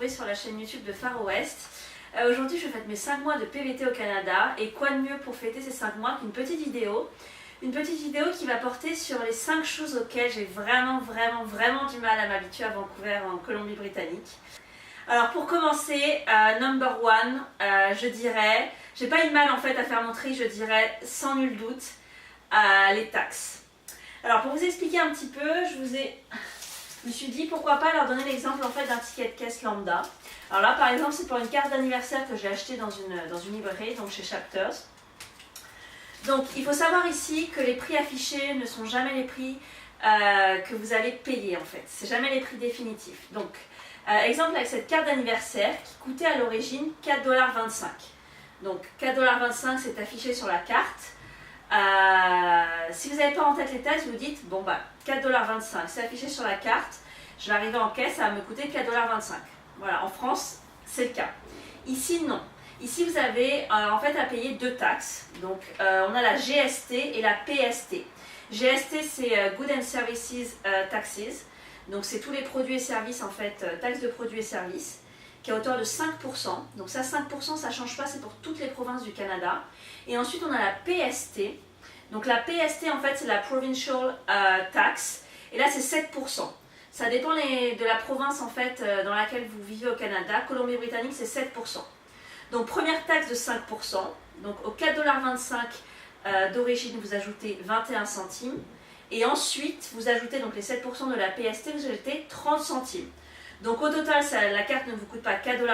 retrouver sur la chaîne YouTube de Far West. Aujourd'hui je fête mes 5 mois de PVT au Canada et quoi de mieux pour fêter ces 5 mois qu'une petite vidéo. Une petite vidéo qui va porter sur les 5 choses auxquelles j'ai vraiment du mal à m'habituer à Vancouver en Colombie-Britannique. Alors pour commencer, number one, je dirais, j'ai pas eu de mal en fait à faire mon tri, je dirais sans nul doute, les taxes. Alors pour vous expliquer un petit peu, je me suis dit pourquoi pas leur donner l'exemple en fait d'un ticket de caisse lambda. Alors là par exemple c'est pour une carte d'anniversaire que j'ai achetée dans une librairie, donc chez Chapters. Donc il faut savoir ici que les prix affichés ne sont jamais les prix que vous allez payer en fait, c'est jamais les prix définitifs. Donc exemple avec cette carte d'anniversaire qui coûtait à l'origine 4,25 $. Donc 4,25 $ c'est affiché sur la carte. Si vous n'avez pas en tête les taxes, vous dites bon bah 4,25 $, c'est affiché sur la carte, je vais arriver en caisse, ça va me coûter 4,25 $. Voilà, en France c'est le cas. Ici non. Ici vous avez en fait à payer deux taxes. Donc on a la GST et la PST. GST c'est Goods and Services Taxes. Donc c'est tous les produits et services en fait, taxes de produits et services, qui est à hauteur de 5%. Donc ça 5% ça ne change pas, c'est pour toutes les provinces du Canada. Et ensuite on a la PST. Donc la PST en fait c'est la Provincial Tax. Et là c'est 7%. Ça dépend de la province en fait dans laquelle vous vivez au Canada. Colombie-Britannique c'est 7%. Donc première taxe de 5%. Donc au 4,25 $ d'origine vous ajoutez 21 centimes. Et ensuite, vous ajoutez donc les 7% de la PST, vous ajoutez 30 centimes. Donc au total, la carte ne vous coûte pas 4,25 $,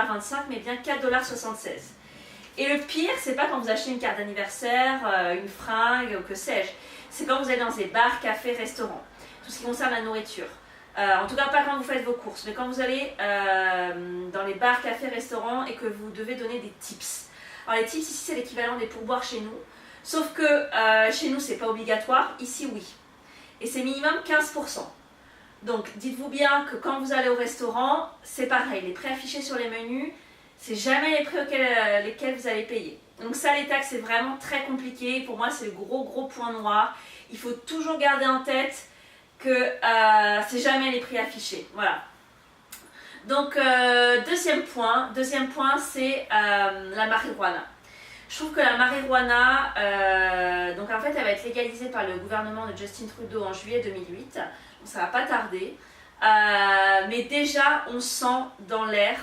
mais bien 4,76 $. Et le pire, c'est pas quand vous achetez une carte d'anniversaire, une fringue ou que sais-je. C'est quand vous allez dans des bars, cafés, restaurants. Tout ce qui concerne la nourriture. En tout cas, pas quand vous faites vos courses, mais quand vous allez dans les bars, cafés, restaurants et que vous devez donner des tips. Alors les tips, ici, c'est l'équivalent des pourboires chez nous. Sauf que chez nous, c'est pas obligatoire. Ici, oui. Et c'est minimum 15%. Donc dites-vous bien que quand vous allez au restaurant, c'est pareil, les prix affichés sur les menus, c'est jamais les prix lesquels vous allez payer. Donc ça, les taxes, c'est vraiment très compliqué. Pour moi, c'est le gros point noir. Il faut toujours garder en tête que c'est jamais les prix affichés. Voilà. Donc deuxième point c'est la marijuana. Je trouve que la marijuana, donc en fait elle va être légalisée par le gouvernement de Justin Trudeau en juillet 2008, donc ça va pas tarder, mais déjà on sent dans l'air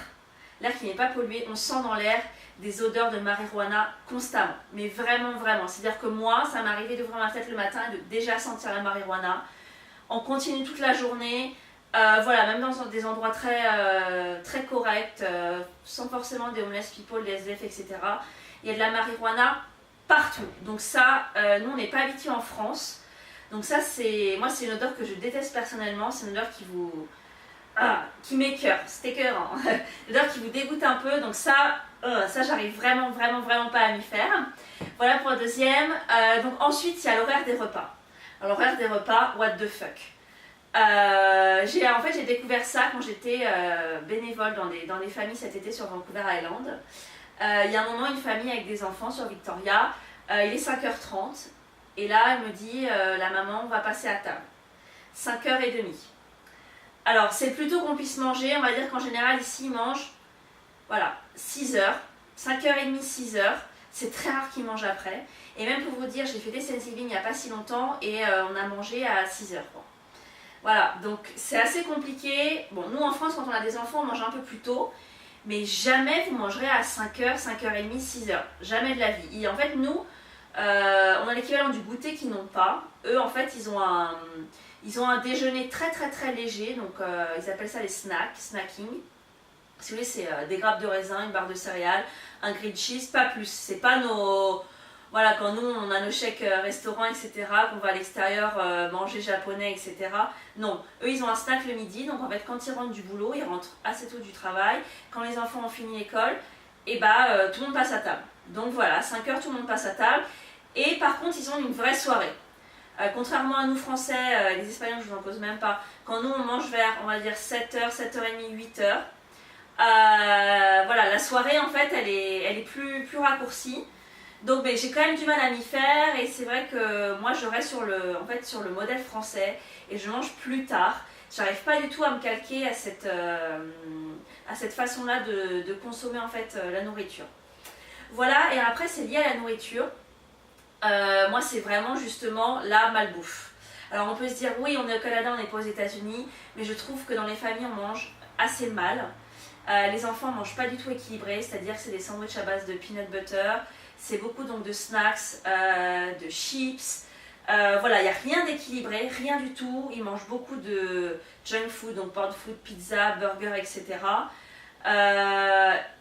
qui n'est pas pollué, on sent dans l'air des odeurs de marijuana constamment, mais vraiment, c'est-à-dire que moi ça m'est arrivé d'ouvrir ma tête le matin et de déjà sentir la marijuana, on continue toute la journée, voilà, même dans des endroits très corrects, sans forcément des homeless people, des SDF, etc. Il y a de la marijuana partout. Donc ça, nous on n'est pas habitués en France. Donc ça, moi c'est une odeur que je déteste personnellement. C'est une odeur qui m'écoeure, c'est écœurant. Une odeur qui vous dégoûte un peu. Donc ça j'arrive vraiment pas à m'y faire. Voilà pour le deuxième. Donc ensuite, il y a l'horaire des repas. Alors l'horaire des repas, what the fuck. J'ai découvert ça quand j'étais bénévole dans des familles cet été sur Vancouver Island. Il y a un moment, une famille avec des enfants sur Victoria, il est 5h30 et là elle me dit la maman on va passer à table, 5h30. Alors c'est plutôt qu'on puisse manger, on va dire qu'en général ici ils mangent, voilà, 6h, 5h30, 6h, c'est très rare qu'ils mangent après. Et même pour vous dire, j'ai fait des Thanksgiving il n'y a pas si longtemps et on a mangé à 6h. Voilà, donc c'est assez compliqué. Bon, nous en France quand on a des enfants on mange un peu plus tôt. Mais jamais vous mangerez à 5h, 5h30, 6h. Jamais de la vie. Et en fait, nous, on a l'équivalent du goûter qu'ils n'ont pas. Eux, en fait, ils ont un déjeuner très léger. Donc, ils appellent ça les snacking. Si vous voulez, c'est des grappes de raisin, une barre de céréales, un grilled cheese, pas plus. C'est pas nos... Voilà, quand nous, on a nos chèques restaurants, etc., qu'on va à l'extérieur manger japonais, etc. Non, eux, ils ont un snack le midi, donc en fait, quand ils rentrent du boulot, ils rentrent assez tôt du travail. Quand les enfants ont fini l'école, et tout le monde passe à table. Donc voilà, 5h, tout le monde passe à table. Et par contre, ils ont une vraie soirée. Contrairement à nous, Français, les Espagnols, je vous en cause même pas. Quand nous, on mange vers, on va dire, 7h, 7h30, 8h. Voilà, la soirée, en fait, elle est plus raccourcie. Donc j'ai quand même du mal à m'y faire et c'est vrai que moi je reste sur le modèle français et je mange plus tard. J'arrive pas du tout à me calquer à cette façon-là de consommer en fait la nourriture. Voilà, et après c'est lié à la nourriture. Moi c'est vraiment justement la malbouffe. Alors on peut se dire oui on est au Canada, on n'est pas aux États-Unis, mais je trouve que dans les familles on mange assez mal. Les enfants ne mangent pas du tout équilibré, c'est-à-dire que c'est des sandwichs à base de peanut butter, c'est beaucoup donc de snacks, de chips. Voilà, il n'y a rien d'équilibré, rien du tout. Ils mangent beaucoup de junk food, donc porn food, pizza, burger, etc.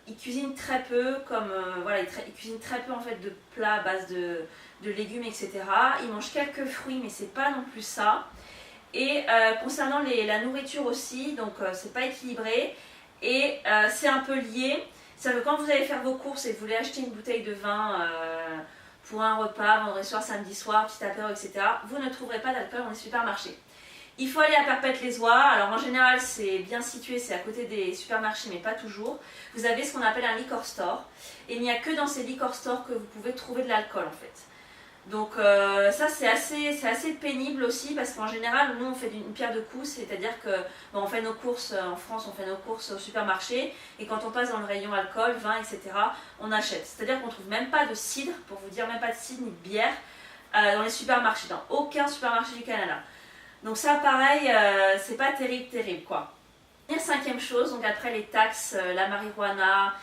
Ils cuisinent très peu, voilà, ils cuisinent très peu en fait de plats à base de légumes, etc. Ils mangent quelques fruits, mais c'est pas non plus ça. Et concernant la nourriture aussi, donc c'est pas équilibré et c'est un peu lié. C'est-à-dire que quand vous allez faire vos courses et que vous voulez acheter une bouteille de vin pour un repas, vendredi soir, samedi soir, petit apéro, etc., vous ne trouverez pas d'alcool dans les supermarchés. Il faut aller à Perpète-les-Oies. Alors en général, c'est bien situé, c'est à côté des supermarchés, mais pas toujours. Vous avez ce qu'on appelle un liquor store. Et il n'y a que dans ces liquor stores que vous pouvez trouver de l'alcool en fait. Donc ça c'est assez pénible aussi parce qu'en général nous on fait une pierre de coups, c'est-à-dire que on fait nos courses en France, on fait nos courses au supermarché et quand on passe dans le rayon alcool, vin, etc. on achète. C'est-à-dire qu'on ne trouve même pas de cidre, pour vous dire, même pas de cidre ni de bière dans les supermarchés, dans aucun supermarché du Canada. Donc ça pareil, c'est pas terrible quoi. Et cinquième chose, donc après les taxes, la marijuana,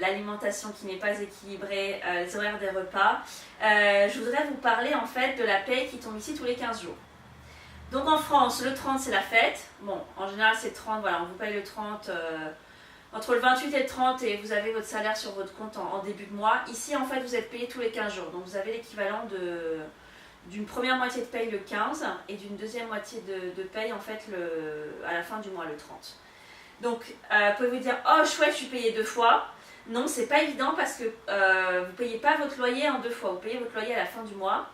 l'alimentation qui n'est pas équilibrée, les horaires des repas, je voudrais vous parler en fait de la paye qui tombe ici tous les 15 jours. Donc en France, le 30 c'est la fête. Bon, en général c'est 30, voilà, on vous paye le 30, entre le 28 et le 30 et vous avez votre salaire sur votre compte en début de mois. Ici en fait vous êtes payé tous les 15 jours, donc vous avez l'équivalent d'une première moitié de paye le 15 et d'une deuxième moitié de paye en fait à la fin du mois, le 30. Donc, vous pouvez vous dire, oh chouette, je suis payée 2 fois. Non, c'est pas évident parce que vous ne payez pas votre loyer en 2 fois, vous payez votre loyer à la fin du mois.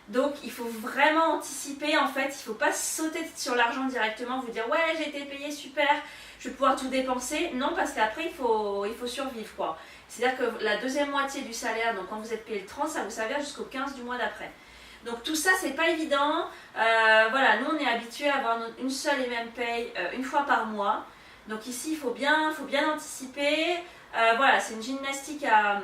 Donc, il faut vraiment anticiper en fait, il ne faut pas sauter sur l'argent directement, vous dire, ouais, j'ai été payée, super, je vais pouvoir tout dépenser. Non, parce qu'après, il faut survivre quoi. C'est-à-dire que la deuxième moitié du salaire, donc quand vous êtes payé le 30, ça vous servira jusqu'au 15 du mois d'après. Donc tout ça c'est pas évident. Voilà, nous on est habitués à avoir une seule et même paye une fois par mois. Donc ici, il faut bien anticiper. Voilà, c'est une gymnastique à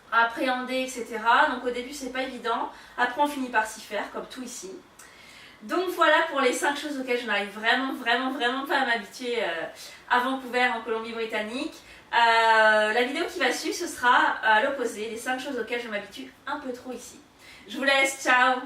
appréhender, etc. Donc au début, c'est pas évident. Après, on finit par s'y faire, comme tout ici. Donc voilà pour les 5 choses auxquelles je n'arrive vraiment pas à m'habituer à Vancouver, en Colombie-Britannique. La vidéo qui va suivre, ce sera à l'opposé, les 5 choses auxquelles je m'habitue un peu trop ici. Je vous laisse, ciao!